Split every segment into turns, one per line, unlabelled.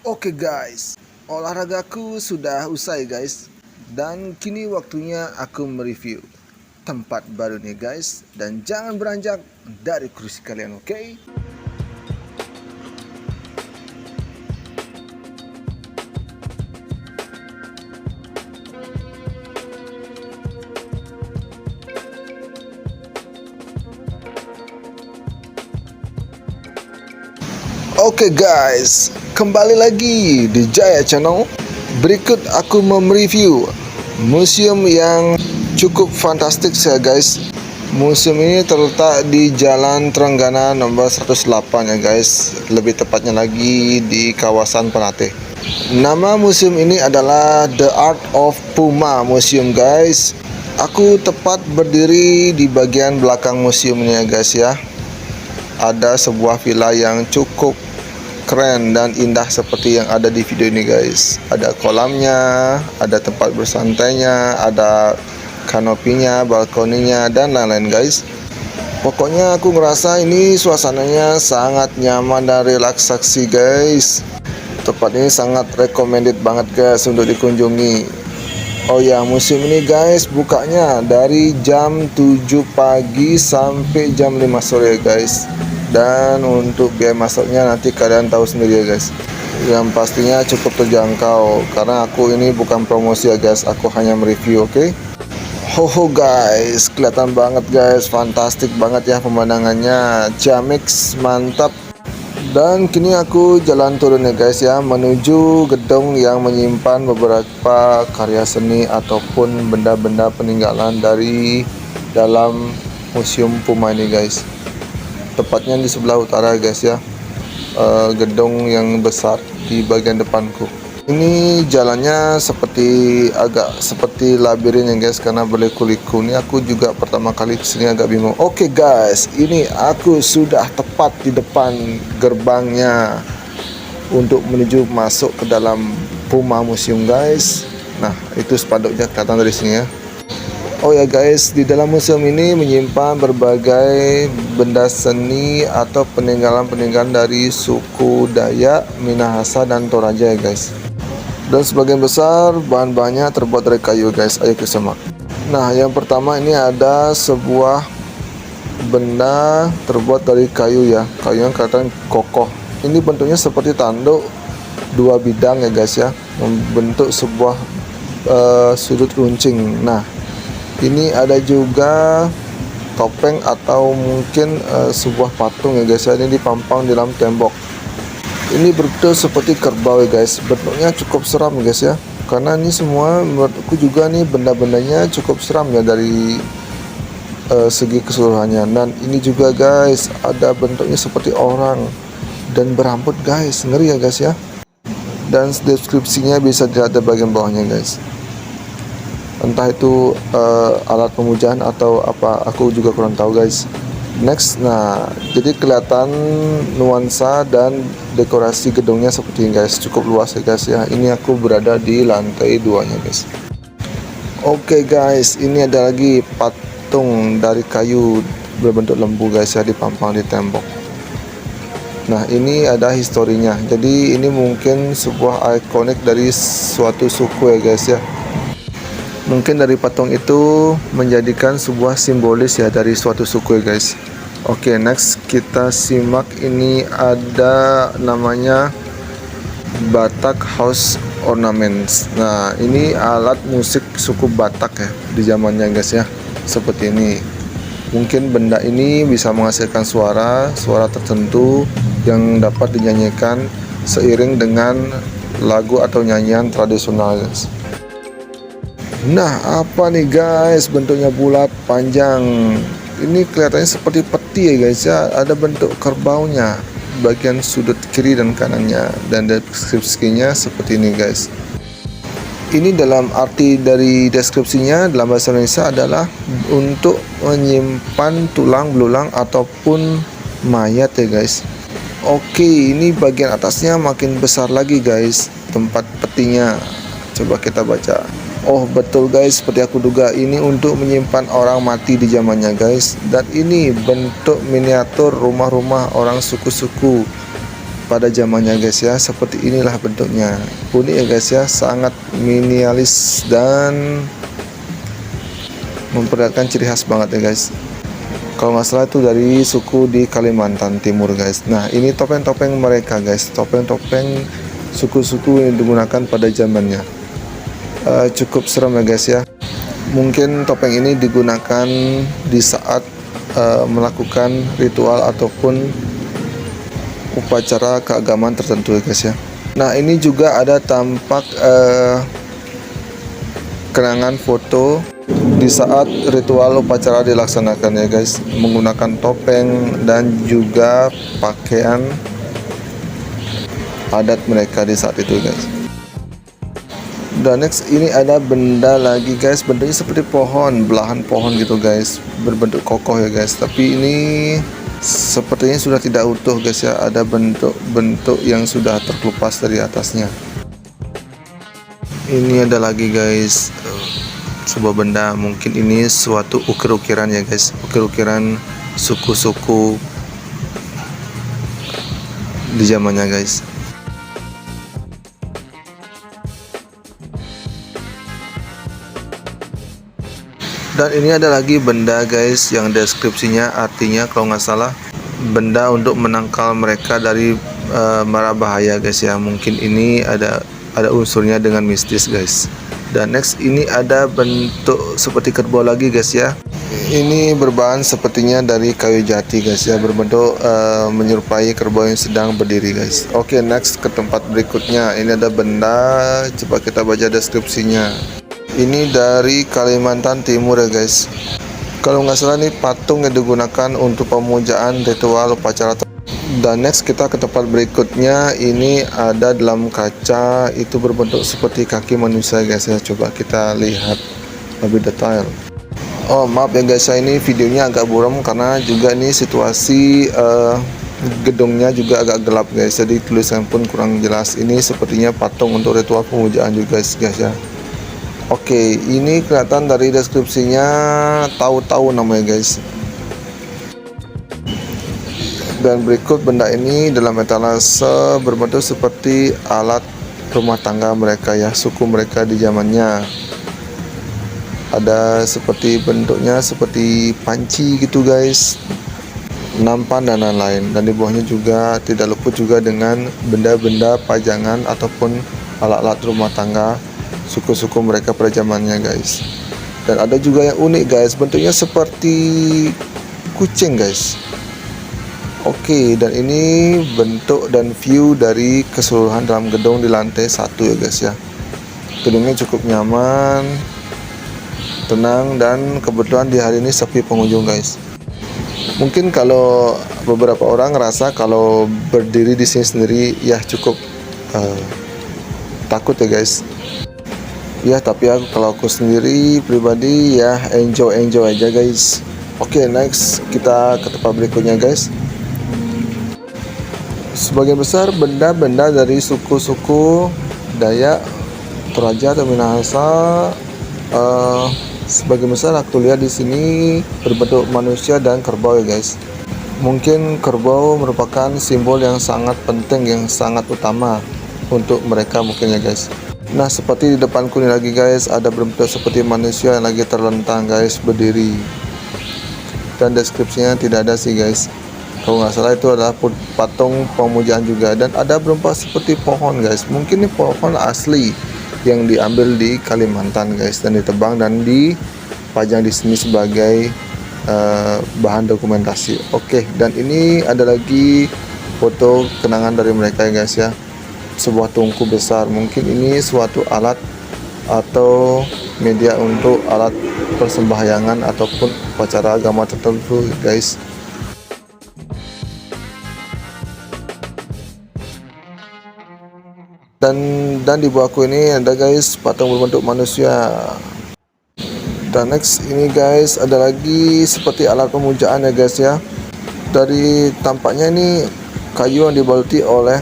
Oke guys, olahragaku sudah usai guys. Dan kini waktunya aku mereview tempat baru nih guys. Dan jangan beranjak dari kursi kalian, oke? Oke guys, kembali lagi di Jaya Channel. Berikut aku mereview museum yang cukup fantastik ya guys. Museum ini terletak di Jalan Trenggana nomor 108 ya guys. Lebih tepatnya lagi di kawasan Penate. Nama museum ini adalah The Art of Puma Museum guys. Aku tepat berdiri di bagian belakang museum ini ya guys ya. Ada sebuah villa yang cukup keren dan indah seperti yang ada di video ini guys. Ada kolamnya, ada tempat bersantainya, ada kanopinya, balkoninya, dan lain-lain guys. Pokoknya aku ngerasa ini suasananya sangat nyaman dan relaksasi guys. Tempat ini sangat recommended banget guys untuk dikunjungi. Oh ya, museum ini guys bukanya dari jam 7 pagi sampai jam 5 sore guys. Dan untuk biaya masuknya nanti kalian tahu sendiri ya guys. Yang pastinya cukup terjangkau karena aku ini bukan promosi ya guys, aku hanya mereview, oke? Hoho guys, kelihatan banget guys, fantastik banget ya pemandangannya, ciamix, mantap. Dan kini aku jalan turun ya guys ya, menuju gedung yang menyimpan beberapa karya seni ataupun benda-benda peninggalan dari dalam museum Puma ini guys. Tepatnya di sebelah utara guys ya, gedung yang besar di bagian depanku. Ini jalannya agak seperti labirin ya guys, karena berliku-liku. Ini aku juga pertama kali kesini agak bingung. Oke guys, ini aku sudah tepat di depan gerbangnya untuk menuju masuk ke dalam Puma Museum guys. Nah, itu spanduknya kelihatan dari sini ya. Oh ya guys, di dalam museum ini menyimpan berbagai benda seni atau peninggalan-peninggalan dari suku Dayak, Minahasa, dan Toraja ya guys. Dan sebagian besar bahan-bahannya terbuat dari kayu guys. Ayo kita simak. Nah, yang pertama ini ada sebuah benda terbuat dari kayu ya. Kayu yang kelihatan kokoh. Ini bentuknya seperti tanduk dua bidang ya guys ya, membentuk sebuah sudut runcing. Nah, ini ada juga topeng atau mungkin sebuah patung ya guys ya. Ini dipampang di dalam tembok. Ini bentuk seperti kerbau ya guys. Bentuknya cukup seram ya guys ya. Karena ini semua menurutku juga nih benda-bendanya cukup seram ya dari segi keseluruhannya. Dan ini juga guys ada bentuknya seperti orang dan berambut guys. Ngeri ya guys ya. Dan deskripsinya bisa dilihat di bagian bawahnya guys. Entah itu alat pemujaan atau apa, aku juga kurang tahu guys. Next, nah jadi kelihatan nuansa dan dekorasi gedungnya seperti ini guys, cukup luas ya guys ya. Ini aku berada di lantai 2-nya guys. Oke guys, ini ada lagi patung dari kayu berbentuk lembu guys ya, dipampang di tembok. Nah, ini ada historinya, jadi ini mungkin sebuah ikonik dari suatu suku ya guys ya. Mungkin dari patung itu menjadikan sebuah simbolis ya dari suatu suku ya guys. Oke, next kita simak. Ini ada namanya Batak House Ornaments. Nah, ini alat musik suku Batak ya di zamannya guys ya. Seperti ini. Mungkin benda ini bisa menghasilkan suara tertentu yang dapat dinyanyikan seiring dengan lagu atau nyanyian tradisional guys. Nah, apa nih guys, bentuknya bulat panjang. Ini kelihatannya seperti peti ya guys ya. Ada bentuk kerbaunya bagian sudut kiri dan kanannya, dan deskripsinya seperti ini guys. Ini dalam arti dari deskripsinya dalam bahasa Indonesia adalah untuk menyimpan tulang belulang ataupun mayat ya guys. Oke, ini bagian atasnya makin besar lagi guys, tempat petinya. Coba kita baca. Oh betul guys, seperti aku duga, ini untuk menyimpan orang mati di zamannya guys. Dan ini bentuk miniatur rumah-rumah orang suku-suku pada zamannya guys ya. Seperti inilah bentuknya, unik ya guys ya, sangat minimalis dan memperlihatkan ciri khas banget ya guys. Kalau nggak salah itu dari suku di Kalimantan Timur guys. Nah ini topeng-topeng mereka guys, topeng-topeng suku-suku yang digunakan pada zamannya. Cukup serem ya guys ya. Mungkin topeng ini digunakan di saat melakukan ritual ataupun upacara keagamaan tertentu ya guys ya. Nah ini juga ada tampak kenangan foto di saat ritual upacara dilaksanakan ya guys, menggunakan topeng dan juga pakaian adat mereka di saat itu guys. Dan next ini ada benda lagi guys, bentuknya seperti pohon, belahan pohon gitu guys, berbentuk kokoh ya guys, tapi ini sepertinya sudah tidak utuh guys ya, ada bentuk-bentuk yang sudah terkelupas dari atasnya. Ini ada lagi guys, sebuah benda, mungkin ini suatu ukir-ukiran ya guys, ukir-ukiran suku-suku di zamannya guys. Dan ini ada lagi benda guys yang deskripsinya artinya kalau nggak salah benda untuk menangkal mereka dari mara bahaya guys ya. Mungkin ini ada unsurnya dengan mistis guys. Dan next ini ada bentuk seperti kerbau lagi guys ya. Ini berbahan sepertinya dari kayu jati guys ya, berbentuk menyerupai kerbau yang sedang berdiri guys. Oke, next ke tempat berikutnya. Ini ada benda, coba kita baca deskripsinya. Ini dari Kalimantan Timur ya guys. Kalau nggak salah nih patung yang digunakan untuk pemujaan ritual upacara. Dan next kita ke tempat berikutnya. Ini ada dalam kaca, itu berbentuk seperti kaki manusia guys ya. Coba kita lihat lebih detail. Oh maaf ya guys, ini videonya agak buram karena juga ini situasi gedungnya juga agak gelap guys, jadi tulisan pun kurang jelas. Ini sepertinya patung untuk ritual pemujaan juga guys ya. Oke, ini kelihatan dari deskripsinya tahu-tahu namanya guys. Dan berikut benda ini dalam etalase berbentuk seperti alat rumah tangga mereka ya, suku mereka di zamannya. Ada seperti bentuknya seperti panci gitu guys, nampan dan lain-lain. Dan di bawahnya juga tidak luput juga dengan benda-benda pajangan ataupun alat-alat rumah tangga suku-suku mereka pada zamannya guys. Dan ada juga yang unik guys, bentuknya seperti kucing guys. Oke, dan ini bentuk dan view dari keseluruhan dalam gedung di lantai 1 ya guys ya. Gedungnya cukup nyaman, tenang, dan kebetulan di hari ini sepi pengunjung guys. Mungkin kalau beberapa orang ngerasa kalau berdiri di sini sendiri ya cukup takut ya guys. Ya tapi kalau aku sendiri pribadi ya enjoy aja guys. Oke, next kita ke tempat berikutnya guys. Sebagian besar benda-benda dari suku-suku Dayak, Toraja atau Minahasa, sebagian besar aku lihat di sini berbentuk manusia dan kerbau ya guys. Mungkin kerbau merupakan simbol yang sangat penting, yang sangat utama untuk mereka mungkin ya guys. Nah seperti di depanku ini lagi guys, ada berbentuk seperti manusia yang lagi terlentang guys, berdiri. Dan deskripsinya tidak ada sih guys. Kalau nggak salah itu adalah patung pemujaan juga. Dan ada berbentuk seperti pohon guys. Mungkin ini pohon asli yang diambil di Kalimantan guys, dan ditebang dan dipajang di sini sebagai bahan dokumentasi. Oke, dan ini ada lagi foto kenangan dari mereka ya guys ya. Sebuah tungku besar, mungkin ini suatu alat atau media untuk alat persembahyangan ataupun upacara agama tertentu guys. Dan di bawahku ini ada guys patung berbentuk manusia. Dan next ini guys ada lagi seperti alat pemujaan ya guys ya. Dari tampaknya ini kayu yang dibaluti oleh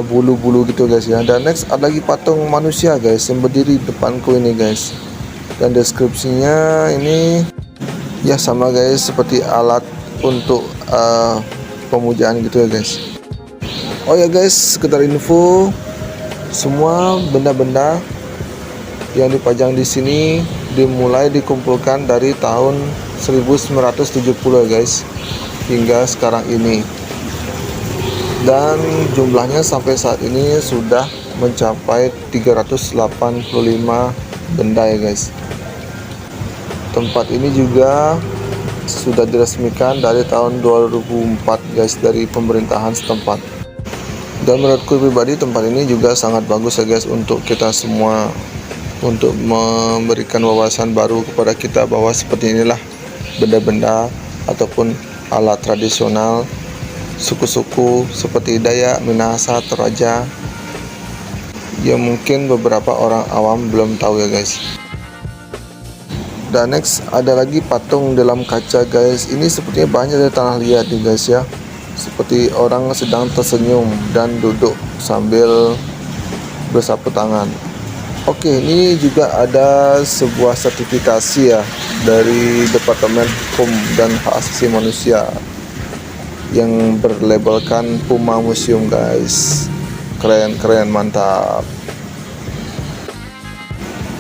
bulu-bulu gitu guys ya. Dan next ada lagi patung manusia guys yang berdiri di depanku ini guys. Dan deskripsinya ini ya sama guys, seperti alat untuk pemujaan gitu ya guys. Oh ya guys, sekedar info, semua benda-benda yang dipajang di sini dimulai dikumpulkan dari tahun 1970 guys hingga sekarang ini, dan jumlahnya sampai saat ini sudah mencapai 385 benda ya guys. Tempat ini juga sudah diresmikan dari tahun 2004 guys dari pemerintahan setempat, dan menurutku pribadi tempat ini juga sangat bagus ya guys untuk kita semua, untuk memberikan wawasan baru kepada kita bahwa seperti inilah benda-benda ataupun alat tradisional suku-suku seperti Dayak, Minahasa, Toraja yang mungkin beberapa orang awam belum tahu ya guys. Dan next ada lagi patung dalam kaca guys. Ini sepertinya banyak dari tanah liat nih guys ya, seperti orang sedang tersenyum dan duduk sambil bersapu tangan. Oke, ini juga ada sebuah sertifikasi ya dari Departemen Hukum dan Hak Asasi Manusia yang berlabelkan Puma Museum guys. Keren, mantap.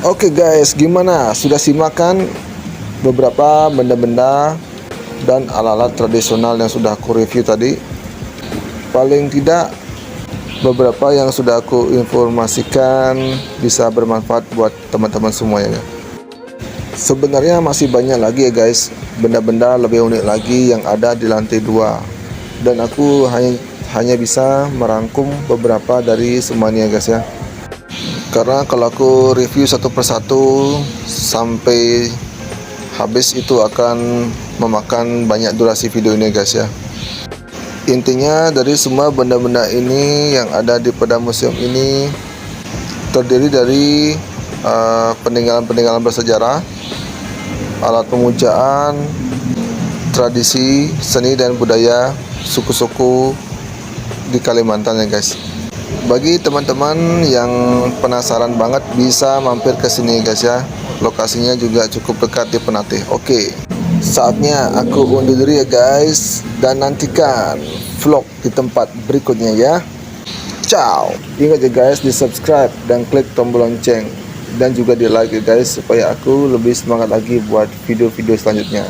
Oke guys, gimana? Sudah simak kan beberapa benda-benda dan alat-alat tradisional yang sudah aku review tadi? Paling tidak beberapa yang sudah aku informasikan bisa bermanfaat buat teman-teman semuanya. Sebenarnya masih banyak lagi ya guys, benda-benda lebih unik lagi yang ada di lantai 2, dan aku hanya bisa merangkum beberapa dari semuanya guys ya, karena kalau aku review satu persatu sampai habis itu akan memakan banyak durasi video ini guys ya. Intinya dari semua benda-benda ini yang ada di pada museum ini terdiri dari peninggalan-peninggalan bersejarah, alat pemujaan, tradisi, seni dan budaya suku-suku di Kalimantan ya guys. Bagi teman-teman yang penasaran banget bisa mampir ke sini guys ya. Lokasinya juga cukup dekat di Penatih. Oke, saatnya aku undur diri ya guys, dan nantikan vlog di tempat berikutnya ya. Ciao. Ingat ya guys, di subscribe dan klik tombol lonceng, dan juga di like ya guys supaya aku lebih semangat lagi buat video-video selanjutnya.